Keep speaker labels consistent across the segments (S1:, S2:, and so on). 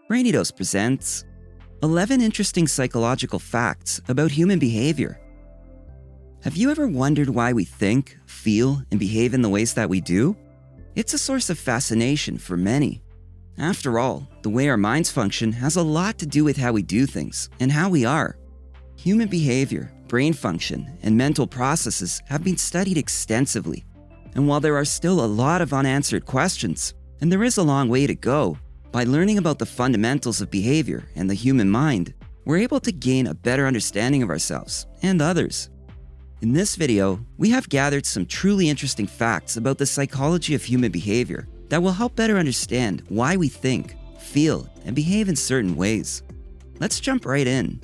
S1: Brainidos presents 11 interesting psychological facts about human behavior. Have you ever wondered why we think, feel, and behave in the ways that we do? It's a source of fascination for many. After all, the way our minds function has a lot to do with how we do things and how we are. Human behavior, brain function, and mental processes have been studied extensively. And while there are still a lot of unanswered questions, and there is a long way to go, by learning about the fundamentals of behavior and the human mind, we're able to gain a better understanding of ourselves and others. In this video, we have gathered some truly interesting facts about the psychology of human behavior that will help better understand why we think, feel, and behave in certain ways. Let's jump right in.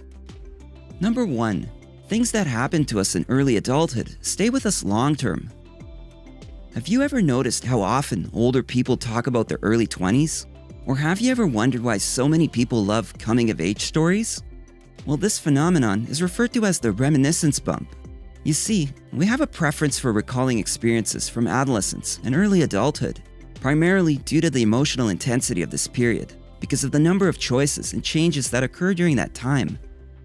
S1: Number 1. Things that happen to us in early adulthood stay with us long term. Have you ever noticed how often older people talk about their early 20s? Or have you ever wondered why so many people love coming-of-age stories? Well, this phenomenon is referred to as the reminiscence bump. You see, we have a preference for recalling experiences from adolescence and early adulthood, primarily due to the emotional intensity of this period, because of the number of choices and changes that occur during that time.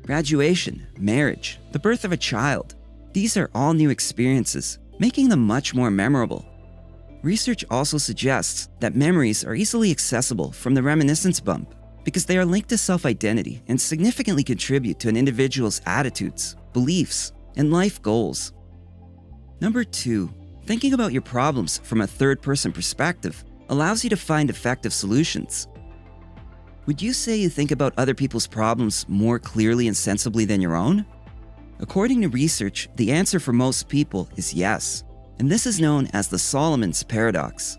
S1: Graduation, marriage, the birth of a child, these are all new experiences, making them much more memorable. Research also suggests that memories are easily accessible from the reminiscence bump because they are linked to self-identity and significantly contribute to an individual's attitudes, beliefs, and life goals. Number 2, thinking about your problems from a third-person perspective allows you to find effective solutions. Would you say you think about other people's problems more clearly and sensibly than your own? According to research, the answer for most people is yes. And this is known as the Solomon's paradox.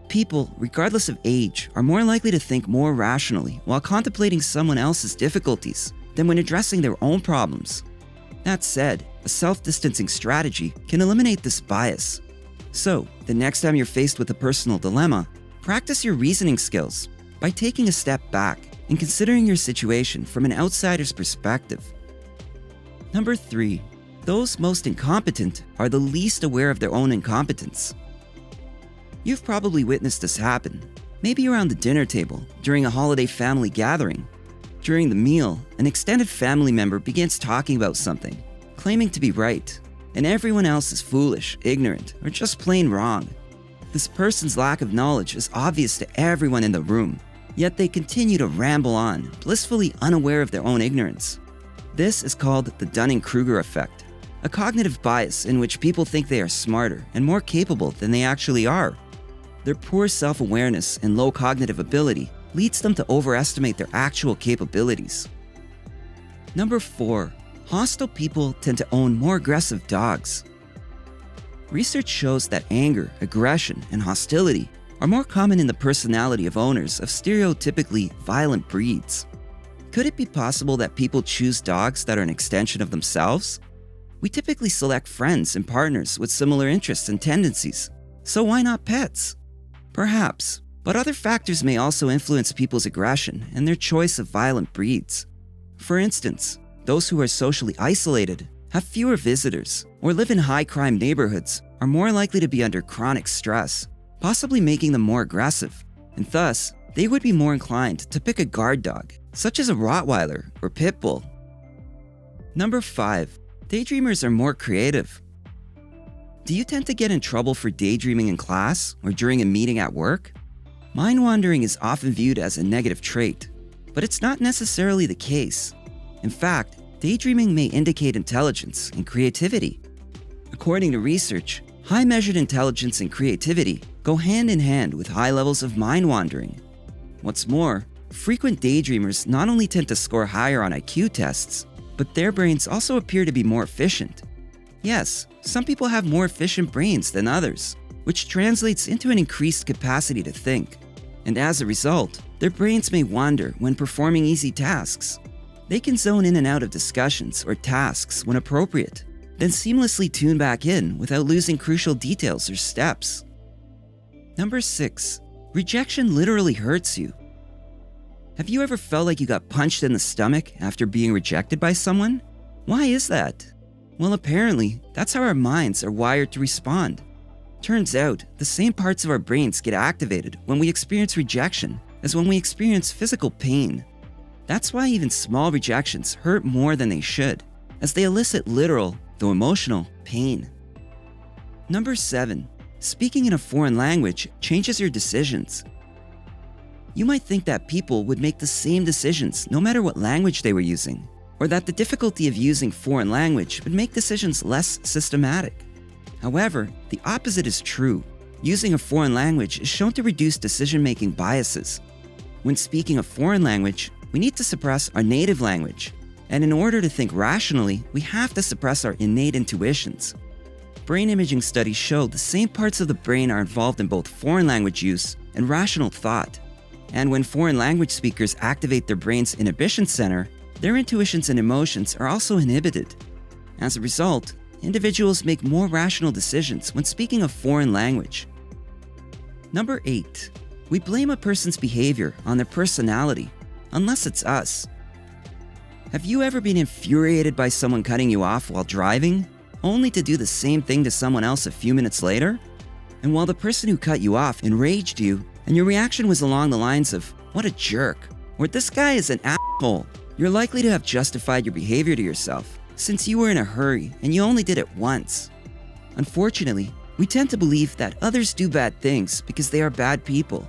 S1: People, regardless of age, are more likely to think more rationally while contemplating someone else's difficulties than when addressing their own problems. That said, a self-distancing strategy can eliminate this bias. So, the next time you're faced with a personal dilemma, practice your reasoning skills by taking a step back and considering your situation from an outsider's perspective. Number 3. Those most incompetent are the least aware of their own incompetence. You've probably witnessed this happen, maybe around the dinner table, during a holiday family gathering. During the meal, an extended family member begins talking about something, claiming to be right, and everyone else is foolish, ignorant, or just plain wrong. This person's lack of knowledge is obvious to everyone in the room, yet they continue to ramble on, blissfully unaware of their own ignorance. This is called the Dunning-Kruger effect, a cognitive bias in which people think they are smarter and more capable than they actually are. Their poor self-awareness and low cognitive ability leads them to overestimate their actual capabilities. Number 4. Hostile people tend to own more aggressive dogs. Research shows that anger, aggression, and hostility are more common in the personality of owners of stereotypically violent breeds. Could it be possible that people choose dogs that are an extension of themselves? We typically select friends and partners with similar interests and tendencies, so why not pets? Perhaps, but other factors may also influence people's aggression and their choice of violent breeds. For instance, those who are socially isolated, have fewer visitors, or live in high-crime neighborhoods are more likely to be under chronic stress, possibly making them more aggressive, and thus, they would be more inclined to pick a guard dog, such as a Rottweiler or Pit Bull. Number 5. Daydreamers are more creative. Do you tend to get in trouble for daydreaming in class or during a meeting at work? Mind wandering is often viewed as a negative trait, but it's not necessarily the case. In fact, daydreaming may indicate intelligence and creativity. According to research, high measured intelligence and creativity go hand in hand with high levels of mind wandering. What's more, frequent daydreamers not only tend to score higher on IQ tests, but their brains also appear to be more efficient. Yes, some people have more efficient brains than others, which translates into an increased capacity to think. And as a result, their brains may wander when performing easy tasks. They can zone in and out of discussions or tasks when appropriate, then seamlessly tune back in without losing crucial details or steps. Number 6. Rejection literally hurts you. Have you ever felt like you got punched in the stomach after being rejected by someone? Why is that? Well, apparently, that's how our minds are wired to respond. Turns out, the same parts of our brains get activated when we experience rejection as when we experience physical pain. That's why even small rejections hurt more than they should, as they elicit literal, though emotional, pain. Number 7. Speaking in a foreign language changes your decisions. You might think that people would make the same decisions no matter what language they were using, or that the difficulty of using foreign language would make decisions less systematic. However, the opposite is true. Using a foreign language is shown to reduce decision-making biases. When speaking a foreign language, we need to suppress our native language, and in order to think rationally, we have to suppress our innate intuitions. Brain imaging studies show the same parts of the brain are involved in both foreign language use and rational thought. And when foreign language speakers activate their brain's inhibition center, their intuitions and emotions are also inhibited. As a result, individuals make more rational decisions when speaking a foreign language. Number 8. We blame a person's behavior on their personality, unless it's us. Have you ever been infuriated by someone cutting you off while driving, only to do the same thing to someone else a few minutes later? And while the person who cut you off enraged you, and your reaction was along the lines of, "What a jerk," or "This guy is an asshole," you're likely to have justified your behavior to yourself, since you were in a hurry and you only did it once. Unfortunately, we tend to believe that others do bad things because they are bad people.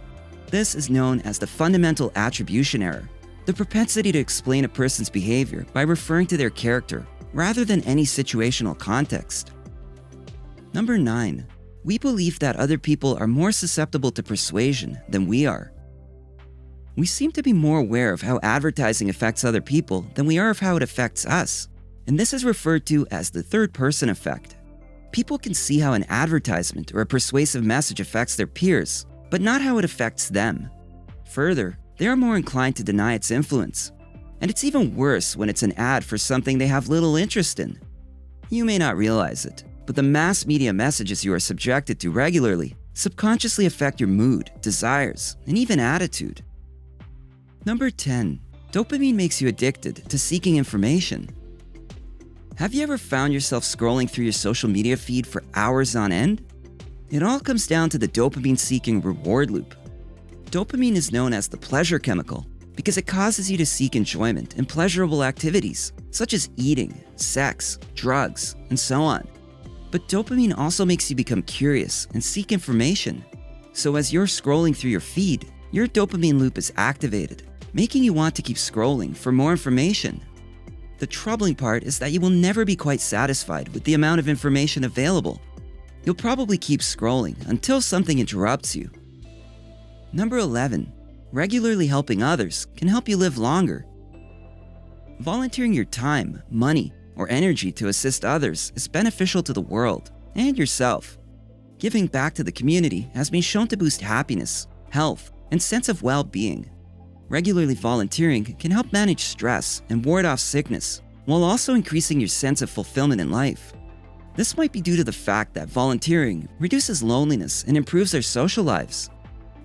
S1: This is known as the fundamental attribution error, the propensity to explain a person's behavior by referring to their character rather than any situational context. Number 9. We believe that other people are more susceptible to persuasion than we are. We seem to be more aware of how advertising affects other people than we are of how it affects us, and this is referred to as the third-person effect. People can see how an advertisement or a persuasive message affects their peers, but not how it affects them. Further, they are more inclined to deny its influence, and it's even worse when it's an ad for something they have little interest in. You may not realize it, but the mass media messages you are subjected to regularly subconsciously affect your mood, desires, and even attitude. Number 10. Dopamine makes you addicted to seeking information. Have you ever found yourself scrolling through your social media feed for hours on end? It all comes down to the dopamine-seeking reward loop. Dopamine is known as the pleasure chemical because it causes you to seek enjoyment in pleasurable activities, such as eating, sex, drugs, and so on. But dopamine also makes you become curious and seek information. So as you're scrolling through your feed, your dopamine loop is activated, making you want to keep scrolling for more information. The troubling part is that you will never be quite satisfied with the amount of information available. You'll probably keep scrolling until something interrupts you. Number 11. Regularly helping others can help you live longer. Volunteering your time, money, or energy to assist others is beneficial to the world and yourself. Giving back to the community has been shown to boost happiness, health, and sense of well-being. Regularly volunteering can help manage stress and ward off sickness, while also increasing your sense of fulfillment in life. This might be due to the fact that volunteering reduces loneliness and improves their social lives.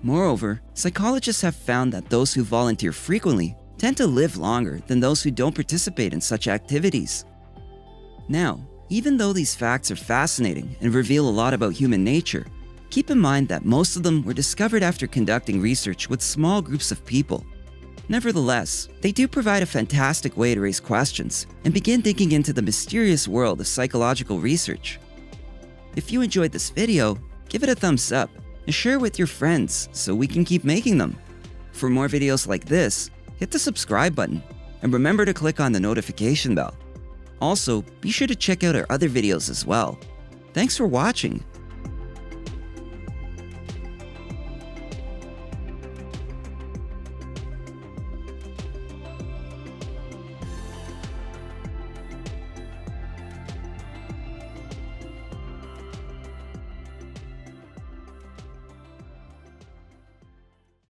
S1: Moreover, psychologists have found that those who volunteer frequently tend to live longer than those who don't participate in such activities. Now, even though these facts are fascinating and reveal a lot about human nature, keep in mind that most of them were discovered after conducting research with small groups of people. Nevertheless, they do provide a fantastic way to raise questions and begin digging into the mysterious world of psychological research. If you enjoyed this video, give it a thumbs up and share with your friends so we can keep making them. For more videos like this, hit the subscribe button and remember to click on the notification bell. Also, be sure to check out our other videos as well. Thanks for watching.